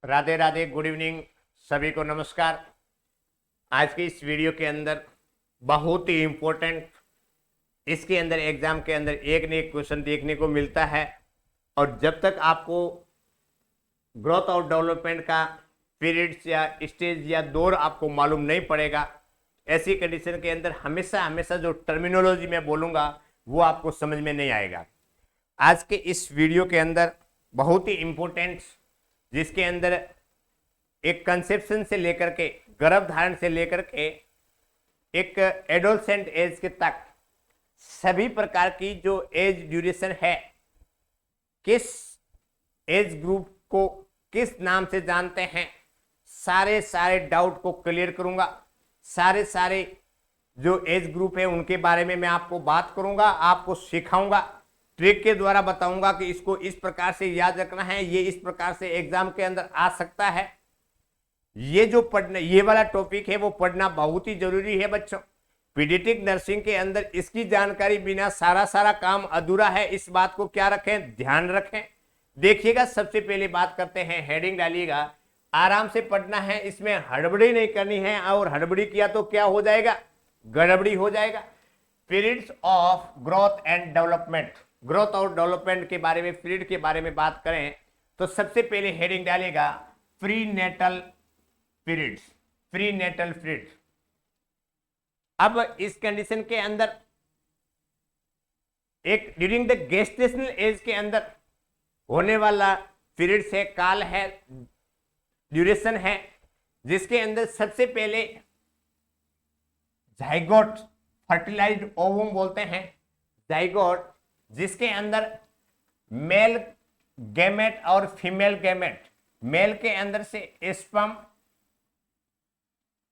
Radhe Radhe, good evening सभी को, नमस्कार। आज की इस वीडियो के अंदर बहुत ही इम्पोर्टेंट, इसके अंदर एग्जाम के अंदर एक न एक क्वेश्चन देखने को मिलता है। और जब तक आपको ग्रोथ और डेवलपमेंट का पीरियड्स या स्टेज या दौर आपको मालूम नहीं पड़ेगा, ऐसी कंडीशन के अंदर हमेशा हमेशा जो टर्मिनोलॉजी मैं बोलूँगा वो आपको समझ में नहीं आएगा। आज के इस वीडियो के अंदर बहुत ही इम्पोर्टेंट, जिसके अंदर एक कंसेप्शन से लेकर के गर्भधारण से लेकर के एक एडोलसेंट एज के तक सभी प्रकार की जो एज ड्यूरेशन है, किस एज ग्रुप को किस नाम से जानते हैं, सारे डाउट को क्लियर करूंगा। सारे जो एज ग्रुप है उनके बारे में मैं आपको बात करूंगा, आपको सिखाऊंगा, ट्रिक के द्वारा बताऊंगा कि इसको इस प्रकार से याद रखना है, ये इस प्रकार से एग्जाम के अंदर आ सकता है। ये जो पढ़ना, ये वाला टॉपिक है वो पढ़ना बहुत ही जरूरी है बच्चों। पीडियाट्रिक नर्सिंग के अंदर इसकी जानकारी बिना सारा काम अधूरा है। इस बात को क्या रखें, ध्यान रखें। देखिएगा, सबसे पहले बात करते हैं, हेडिंग डालिएगा, आराम से पढ़ना है, इसमें हड़बड़ी नहीं करनी है, और हड़बड़ी किया तो क्या हो जाएगा, गड़बड़ी हो जाएगा। Periods of growth and development, growth और डेवलपमेंट के बारे में, पीरियड के बारे में बात करें तो सबसे पहले हेडिंग डालेगा prenatal periods, prenatal period. अब इस कंडीशन के अंदर एक ड्यूरिंग द गेस्टेशनल एज के अंदर होने वाला पीरियड से काल है, ड्यूरेशन है, जिसके अंदर सबसे पहले जाइगोट, फर्टिलाइज्ड ओवम बोलते हैं, जाइगोट, जिसके अंदर मेल गैमेट और फीमेल गैमेट, मेल के अंदर से स्पर्म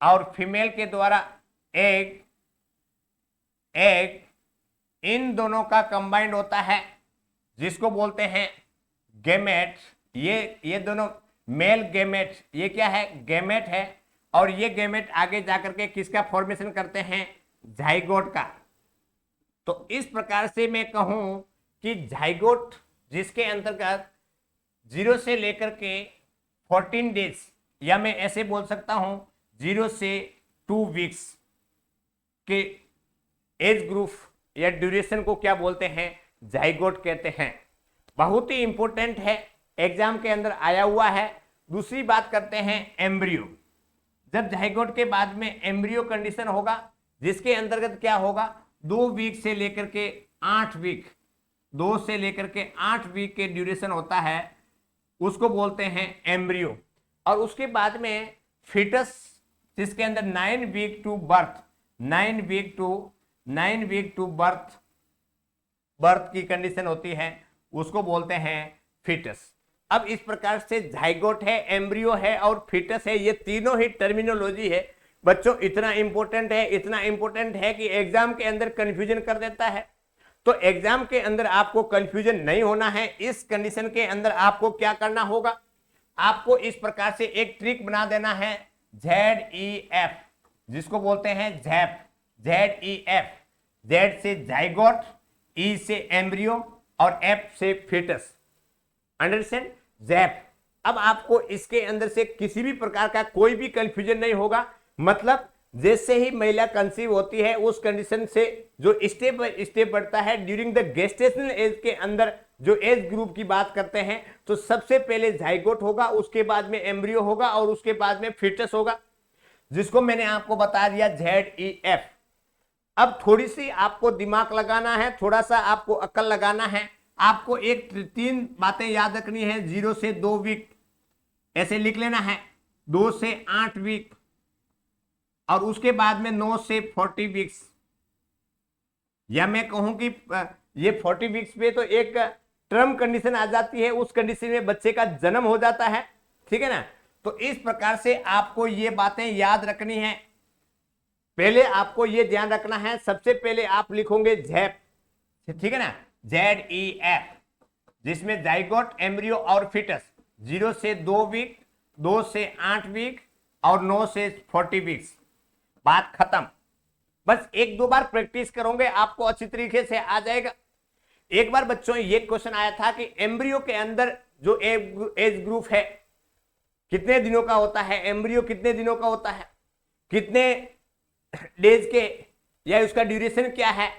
और फीमेल के द्वारा एग इन दोनों का कंबाइंड होता है, जिसको बोलते हैं गैमेट। ये दोनों मेल गैमेट, ये क्या है, गैमेट है, और ये गैमेट आगे जाकर के किसका फॉर्मेशन करते हैं, जाइगोट का। तो इस प्रकार से मैं कहूं कि जाइगोट, जिसके अंतर्गत 0 से लेकर के 14 डेज, या मैं ऐसे बोल सकता हूं 0 से 2 वीक्स के एज ग्रुप या ड्यूरेशन को क्या बोलते हैं, जाइगोट कहते हैं। बहुत ही इंपॉर्टेंट है, एग्जाम के अंदर आया हुआ है। दूसरी बात करते हैं एम्ब्रियो। जब जाइगोट के बाद में एम्ब्रियो कंडीशन होगा, जिसके अंतर्गत क्या होगा, 2 वीक से लेकर के 8 वीक, 2 से लेकर के 8 वीक के ड्यूरेशन होता है, उसको बोलते हैं एम्ब्रियो। और उसके बाद में फीटस, जिसके अंदर 9 week to birth, 9 week to birth की कंडीशन होती है, उसको बोलते हैं फीटस। अब इस प्रकार से जाइगोट है, एम्ब्रियो है और फीटस है, ये तीनों ही टर्मिनोलॉजी है बच्चों। इतना इंपॉर्टेंट है कि एग्जाम के अंदर कंफ्यूजन कर देता है। तो एग्जाम के अंदर आपको कंफ्यूजन नहीं होना है। इस कंडीशन के अंदर आपको क्या करना होगा, आपको इस प्रकार से एक ट्रिक बना देना है, ZEF, जिसको बोलते हैं ZEF, ZEF, Z से जाइगोट, E से एम्ब्रियो और F से फीटस। Understand, ZEF। अब आपको इसके अंदर से किसी भी प्रकार का कोई भी कंफ्यूजन नहीं होगा। मतलब जैसे ही महिला कंसीव होती है, उस कंडीशन से जो स्टेप बाय स्टेप बढ़ता है, ड्यूरिंग द गेस्टेशनल एज के अंदर जो एज ग्रुप की बात करते हैं, तो सबसे पहले जाइगोट होगा, उसके बाद में एम्ब्रियो होगा और उसके बाद में फीटस होगा, जिसको मैंने आपको बता दिया ZEF। अब थोड़ी सी आपको दिमाग लगाना है, थोड़ा सा आपको अक्ल लगाना है। आपको एक 3 बातें याद रखनी है। 0 से 2 वीक ऐसे लिख लेना है, 2 से 8 वीक, और उसके बाद में 9 से 40 वीक्स। या मैं कहूं कि ये 40 वीक्स पे तो एक टर्म कंडीशन आ जाती है, उस कंडीशन में बच्चे का जन्म हो जाता है, ठीक है ना। तो इस प्रकार से आपको ये बातें याद रखनी है। पहले आपको ये ध्यान रखना है, सबसे पहले आप लिखोगे ZEF, ठीक है ना, ZEF, जिसमें जाइगोट, एम्ब्रियो और फीटस, 0 से 2 वीक, 2 से 8 वीक और 9 से 40 वीक्स। बात खत्म। बस 1-2 बार प्रैक्टिस करोगे, आपको अच्छी तरीके से आ जाएगा। एक बार बच्चों ये क्वेश्चन आया था कि एम्ब्रियो के अंदर जो एज ग्रुप है कितने दिनों का होता है, एम्ब्रियो कितने दिनों का होता है, कितने डेज के, या उसका ड्यूरेशन क्या है।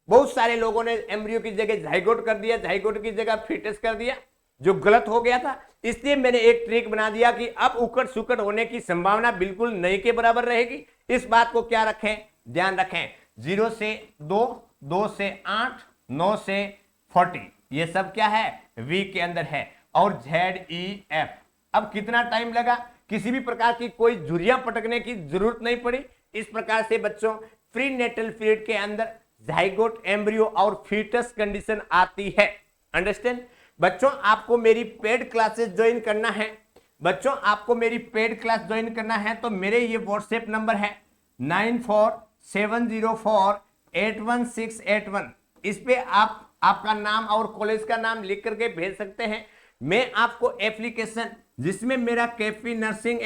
बहुत सारे लोगों ने एम्ब्रियो की जगह जाइगोट कर दिया, जाइगोट की जगह फीटस कर दिया, जो गलत हो गया था। इसलिए मैंने एक ट्रिक बना दिया कि अब उकड़ सुकड़ होने की संभावना बिल्कुल नहीं के बराबर रहेगी। इस बात को क्या रखें, ध्यान रखें। 0 से 2, 2 से 8, 9 से 40, ये सब क्या है, वी के अंदर है। और ZEF, अब कितना टाइम लगा, किसी भी प्रकार की कोई झुर्रियां पटकने की जरूरत नहीं पड़ी। इस प्रकार से बच्चों प्री नेटल पीरियड के अंदर जाइगोट, एम्ब्रियो और फीटस कंडीशन आती है। अंडरस्टैंड बच्चों, आपको मेरी पेड क्लासेस ज्वाइन करना है, बच्चों आपको मेरी पेड क्लास ज्वाइन करना है तो मेरे ये व्हाट्सएप नंबर है 9470481681। इस पे आप आपका नाम और कॉलेज का नाम लिख करके भेज सकते हैं। मैं आपको एप्लीकेशन जिसमें मेरा कैफी नर्सिंग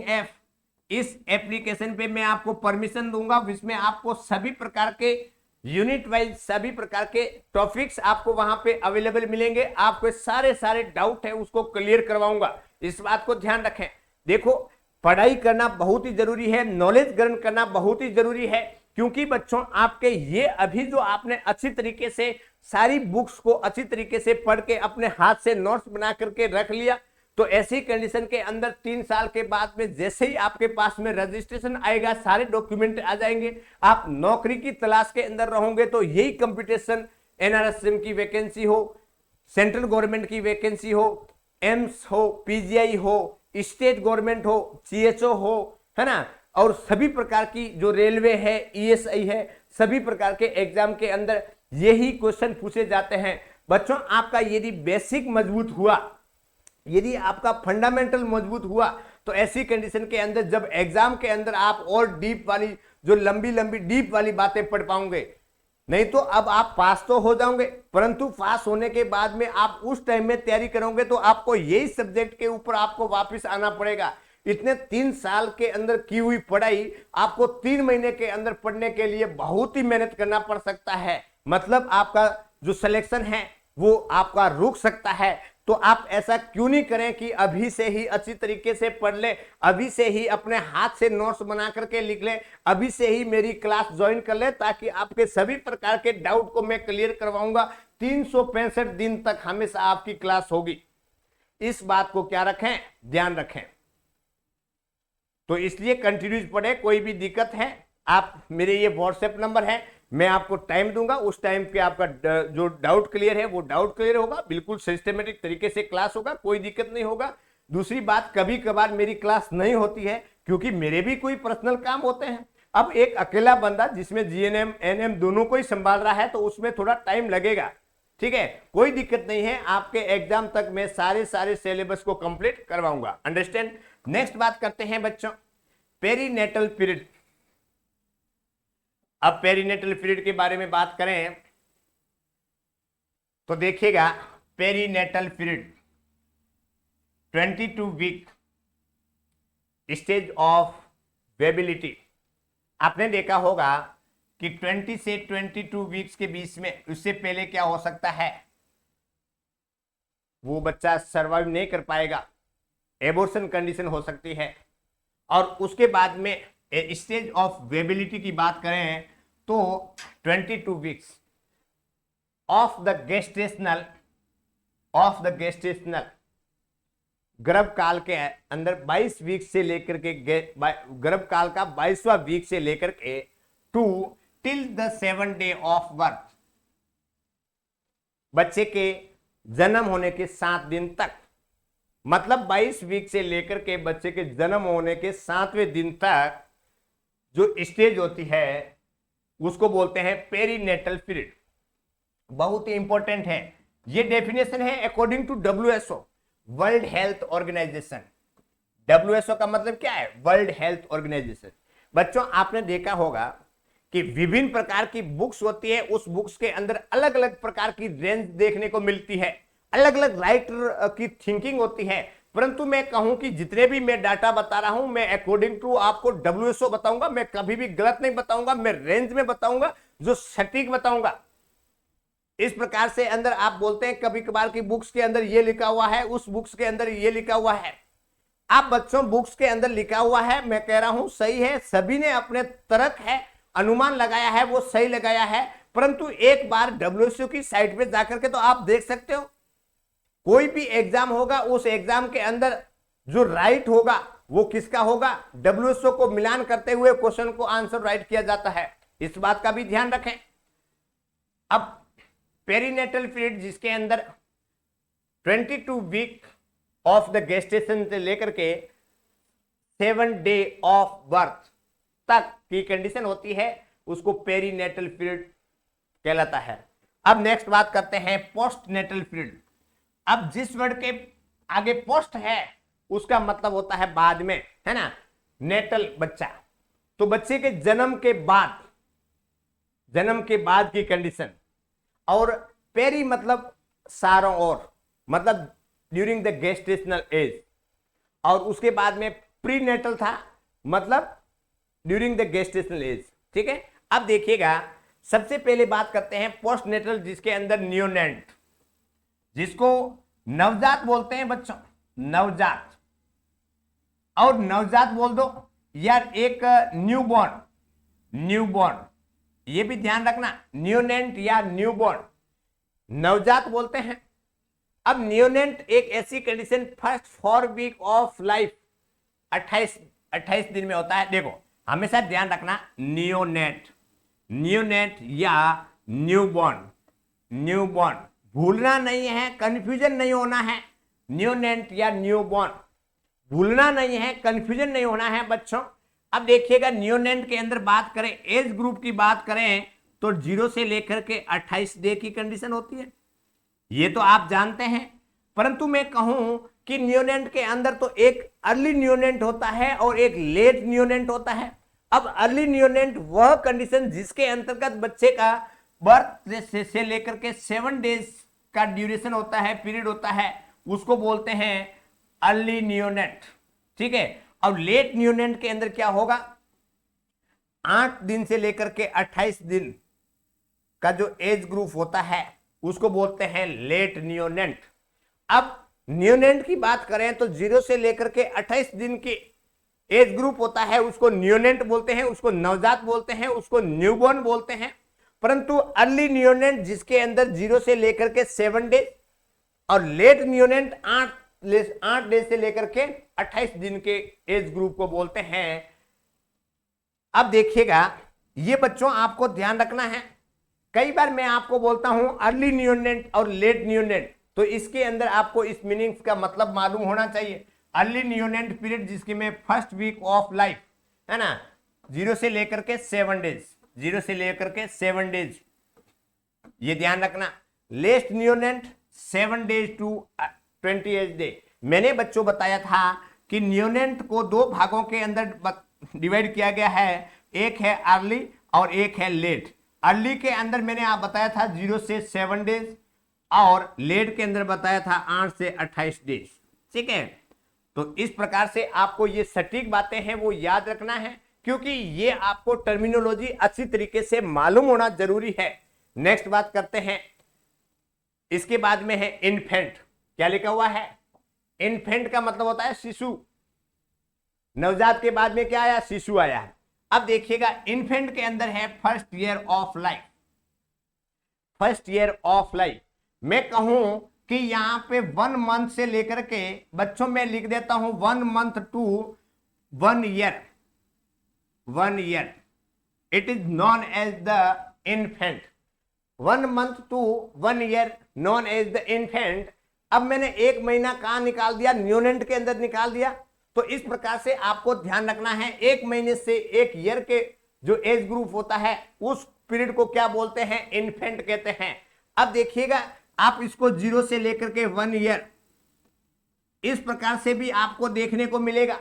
ऐप, इस एप्लीकेशन पे मैं आपको परमिशन दूंगा, जिसमें आपको सभी प्रकार के यूनिट वाइज सभी प्रकार के टॉपिक्स आपको वहां पे अवेलेबल मिलेंगे। आपको सारे डाउट है उसको क्लियर करवाऊंगा, इस बात को ध्यान रखें। देखो, पढ़ाई करना बहुत ही जरूरी है, नॉलेज ग्रहण करना बहुत ही जरूरी है, क्योंकि बच्चों आपके ये अभी जो आपने अच्छी तरीके से सारी बुक्स को अच्छी तरीके से पढ़ के अपने हाथ से नोट्स बना करके रख लिया, तो ऐसी कंडीशन के अंदर 3 साल के बाद में जैसे ही आपके पास में रजिस्ट्रेशन आएगा, सारे डॉक्यूमेंट आ जाएंगे, आप नौकरी की तलाश के अंदर रहोगे, तो यही कंपटीशन NRSM की वैकेंसी हो, सेंट्रल गवर्नमेंट की वैकेंसी हो, एम्स हो, PGI हो, स्टेट गवर्नमेंट हो, CHO हो, है ना, और सभी प्रकार की जो रेलवे है, ESI है, सभी प्रकार के एग्जाम के अंदर यही क्वेश्चन पूछे जाते हैं। बच्चों आपका यदि बेसिक मजबूत हुआ, यदि आपका फंडामेंटल मजबूत हुआ, तो ऐसी कंडीशन के अंदर जब एग्जाम के अंदर आप और डीप वाली जो लंबी लंबी डीप वाली बातें पढ़ पाओगे। नहीं तो अब आप पास तो हो जाओगे, परंतु पास होने के बाद में आप उस टाइम में तैयारी करोगे तो आपको यही सब्जेक्ट के ऊपर आपको वापस आना पड़ेगा। इतने 3 साल के अंदर की हुई पढ़ाई आपको 3 महीने के अंदर पढ़ने के लिए बहुत ही मेहनत करना पड़ सकता है। मतलब आपका जो सिलेक्शन है वो आपका रुक सकता है। तो आप ऐसा क्यों नहीं करें कि अभी से ही अच्छी तरीके से पढ़ ले, अभी से ही अपने हाथ से नोट्स बना करके लिख ले, अभी से ही मेरी क्लास ज्वाइन कर ले, ताकि आपके सभी प्रकार के डाउट को मैं क्लियर करवाऊंगा। 365 दिन तक हमेशा आपकी क्लास होगी। इस बात को क्या रखें, ध्यान रखें। तो इसलिए कंटिन्यूज पढ़े, कोई भी दिक्कत है आप मेरे ये व्हाट्सएप नंबर है, मैं आपको टाइम दूंगा, उस टाइम पे आपका जो डाउट क्लियर है वो डाउट क्लियर होगा, बिल्कुल सिस्टमेटिक तरीके से क्लास होगा, कोई दिक्कत नहीं होगा। दूसरी बात, कभी कभार मेरी क्लास नहीं होती है क्योंकि मेरे भी कोई पर्सनल काम होते हैं। अब एक अकेला बंदा जिसमें GNM NM दोनों को ही संभाल रहा है तो उसमें थोड़ा टाइम लगेगा, ठीक है, कोई दिक्कत नहीं है। आपके एग्जाम तक मैं सारे सिलेबस को कंप्लीट करवाऊंगा। अंडरस्टैंड। नेक्स्ट बात करते हैं बच्चों, पेरीनेटल पीरियड। अब पेरीनेटल पीरियड के बारे में बात करें तो देखिएगा, perinatal period 22 week stage of viability. आपने देखा होगा कि 20 से 22 वीक्स के बीच में, उससे पहले क्या हो सकता है, वो बच्चा सर्वाइव नहीं कर पाएगा, एबॉर्शन कंडीशन हो सकती है। और उसके बाद में स्टेज ऑफ वेबिलिटी की बात करें तो 22 वीक्स ऑफ द गेस्टेशनल गर्भकाल के अंदर 22 वीक से लेकर के गर्भकाल का 22वां वीक से लेकर के to till the 7 day of birth, बच्चे के जन्म होने के 7 दिन तक, मतलब 22 वीक से लेकर के बच्चे के जन्म होने के 7वें दिन तक जो स्टेज होती है उसको बोलते हैं पेरीनेटल पीरियड। बहुत ही इंपॉर्टेंट है, ये डेफिनेशन है according to WHO, world health organization. WHO का मतलब क्या है, वर्ल्ड हेल्थ ऑर्गेनाइजेशन। बच्चों आपने देखा होगा कि विभिन्न प्रकार की बुक्स होती है, उस बुक्स के अंदर अलग अलग प्रकार की रेंज देखने को मिलती है, अलग अलग राइटर की थिंकिंग होती है। परंतु मैं कहूं कि जितने भी मैं डाटा बता रहा हूं, मैं अकॉर्डिंग टू आपको WHO बताऊंगा, मैं कभी भी गलत नहीं बताऊंगा, मैं रेंज में बताऊंगा, जो सटीक बताऊंगा। इस प्रकार से अंदर आप बोलते हैं कभी कभार की बुक्स के अंदर ये लिखा हुआ है, उस बुक्स के अंदर ये लिखा हुआ है। आप बच्चों बुक्स के अंदर लिखा हुआ है, मैं कह रहा हूं सही है, सभी ने अपने तर्क है, अनुमान लगाया है, वो सही लगाया है, परंतु एक बार डब्ल्यूएसओ की साइट पे जाकर के तो आप देख सकते हो, कोई भी एग्जाम होगा उस एग्जाम के अंदर जो राइट होगा वो किसका होगा, डब्ल्यूएसओ को मिलान करते हुए क्वेश्चन को आंसर राइट किया जाता है, इस बात का भी ध्यान रखें। अब पेरीनेटल पीरियड जिसके अंदर 22 वीक ऑफ द गेस्टेशन से लेकर के 7 डे ऑफ बर्थ तक की कंडीशन होती है, उसको पेरीनेटल पीरियड कहलाता है। अब नेक्स्ट बात करते हैं पोस्ट नेटल पीरियड। अब जिस वर्ड के आगे पोस्ट है उसका मतलब होता है बाद में, है ना, नेटल बच्चा, तो बच्चे के जन्म के बाद की कंडीशन, और पेरी मतलब सारों ओर, मतलब ड्यूरिंग द गेस्टेशनल एज, और उसके बाद में प्रीनेटल था, मतलब ड्यूरिंग द गेस्टेशनल एज। ठीक है, अब देखिएगा सबसे पहले बात करते हैं पोस्ट नेटल, जिसके अंदर नियोनेंट, जिसको नवजात बोलते हैं बच्चों, नवजात, और नवजात बोल दो यार, एक न्यूबॉर्न, ये भी ध्यान रखना, नियोनेंट या न्यूबॉर्न, नवजात बोलते हैं। अब नियोनेंट एक ऐसी condition first 4 week of life 28 दिन में होता है। देखो हमेशा ध्यान रखना, नियोनेट या न्यूबॉर्न भूलना नहीं है, कंफ्यूजन नहीं होना है, नियोनेट या न्यूबॉर्न भूलना नहीं है, कंफ्यूजन नहीं होना है बच्चों। अब देखिएगा नियोनेट के अंदर बात करें, एज ग्रुप की बात करें तो 0 से लेकर के 28 डे की कंडीशन होती है, ये तो आप जानते हैं। परंतु मैं कहूं कि नियोनेट के अंदर तो एक अर्ली नियोनेट होता है और एक लेट नियोनेट होता है। अब अर्ली नियोनेट वह कंडीशन जिसके अंतर्गत बच्चे का बर्थ से लेकर के 7 डेज का ड्यूरेशन होता है, पीरियड होता है, उसको बोलते हैं अर्ली नियोनेट। ठीक है, और लेट नियोनेट के अंदर क्या होगा, 8 दिन से लेकर के 28 दिन का जो एज ग्रुप होता है उसको बोलते हैं लेट नियोनेट। अब नियोनेट की बात करें तो 0 से लेकर के 28 दिन की एज ग्रुप होता है, उसको नियोनेट बोलते हैं, उसको नवजात बोलते हैं, उसको न्यूबॉर्न बोलते हैं। परंतु अर्ली नियोनेट जिसके अंदर 0 से लेकर के 7 डेज, और लेट नियोनेट 8 डेज से लेकर के 28 दिन के एज ग्रुप को बोलते हैं। अब देखिएगा ये बच्चों आपको ध्यान रखना है, कई बार मैं आपको बोलता हूं अर्ली नियोनेट और लेट नियोनेट, तो इसके अंदर आपको इस मीनिंग्स का मतलब मालूम होना चाहिए। अर्ली नियोनेट पीरियड जिसके में फर्स्ट वीक ऑफ लाइफ, है ना, 0 से लेकर के 7 डेज, 0 से लेकर के 7 डेज, ये ध्यान रखना। Late neonate 7 days to 28 day. मैंने बच्चों बताया था कि नियोनेट को 2 भागों के अंदर डिवाइड किया गया है, एक है अर्ली और एक है लेट। अर्ली के अंदर मैंने आप बताया था 0 से 7 डेज, और लेट के अंदर बताया था 8 से 28 डेज। ठीक है, तो इस प्रकार से आपको ये सटीक बातें हैं वो याद रखना है, क्योंकि ये आपको टर्मिनोलॉजी अच्छी तरीके से मालूम होना जरूरी है। नेक्स्ट बात करते हैं, इसके बाद में है इन्फेंट। क्या लिखा हुआ है, इन्फेंट का मतलब होता है शिशु, नवजात के बाद में क्या आया, शिशु आया है। अब देखिएगा इन्फेंट के अंदर है first year of life. First year of life मैं कहूं कि यहां पे 1 मंथ से लेकर के बच्चों में लिख देता हूं 1 month to 1 year, 1 year, it is known as the infant. 1 month to 1 year known as the infant. अब मैंने 1 महीना कहां निकाल दिया, नियोनेट के अंदर निकाल दिया। तो इस प्रकार से आपको ध्यान रखना है, 1 महीने से 1 ईयर के जो एज ग्रुप होता है उस पीरियड को क्या बोलते हैं, इन्फेंट कहते हैं। अब देखिएगा आप इसको 0 से लेकर के 1 ईयर इस प्रकार से भी आपको देखने को मिलेगा।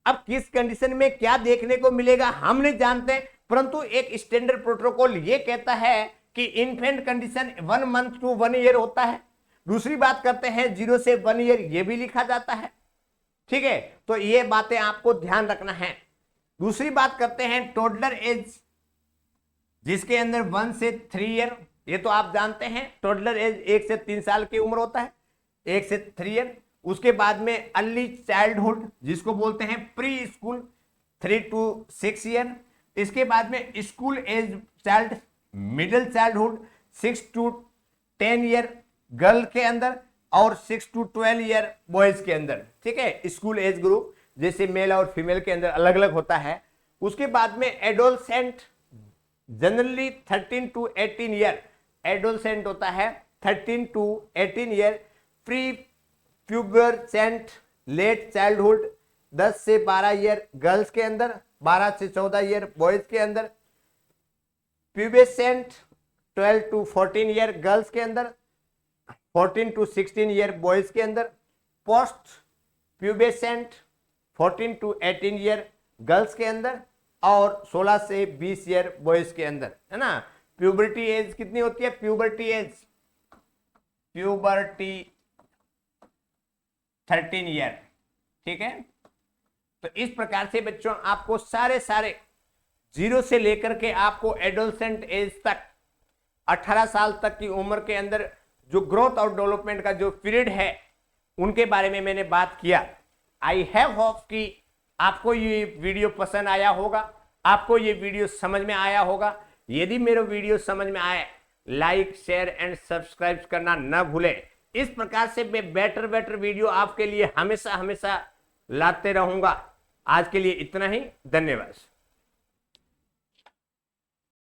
अब किस कंडीशन में क्या देखने को मिलेगा हम नहीं जानते, परंतु एक स्टैंडर्ड प्रोटोकॉल ये कहता है कि infant condition 1 month to 1 year होता है। दूसरी बात करते हैं 0 से 1 ईयर ये भी लिखा जाता है। ठीक है, तो ये बातें आपको ध्यान रखना है। दूसरी बात करते हैं टोडलर एज, जिसके अंदर 1 से 3 ईयर ये तो आप जानते हैं। टोडलर एज 1 से 3 साल की उम्र होता है, 1 से 3 ईयर। उसके बाद में अर्ली चाइल्डहुड जिसको बोलते हैं प्री स्कूल, 3 to 6 ईयर। इसके बाद में school age child, middle childhood 6 to 10 year गर्ल के अंदर और 6 to 12 ईयर बॉयज के अंदर। ठीक है, स्कूल एज ग्रुप जैसे मेल और फीमेल के अंदर अलग अलग होता है। उसके बाद में adolescent generally 13 to 18 year, adolescent होता है 13 to 18 year. Pre pubescent late childhood 10 से 12 ईयर गर्ल्स के अंदर, 12 से 14 ईयर बॉयज के अंदर। प्यूबेसेंट 12 to 14 ईयर गर्ल्स के अंदर, 14 to 16 ईयर बॉयज के अंदर। पोस्ट प्यूबेसेंट 14 to 18 ईयर गर्ल्स के अंदर और 16 से 20 ईयर बॉयज के अंदर, है ना। प्यूबर्टी एज कितनी होती है? Puberty 13 year. ठीक है, तो इस प्रकार से बच्चों आपको सारे 0 से लेकर के आपको एडोलसेंट एज तक 18 साल तक की उम्र के अंदर जो ग्रोथ और डेवलपमेंट का जो पीरियड है उनके बारे में मैंने बात किया। आई हैव होप कि आपको ये वीडियो पसंद आया होगा, आपको ये वीडियो समझ में आया होगा। यदि मेरा वीडियो समझ में आए, लाइक शेयर एंड सब्सक्राइब करना न भूलें। इस प्रकार से मैं बेटर वीडियो आपके लिए हमेशा लाते रहूंगा। आज के लिए इतना ही, धन्यवाद।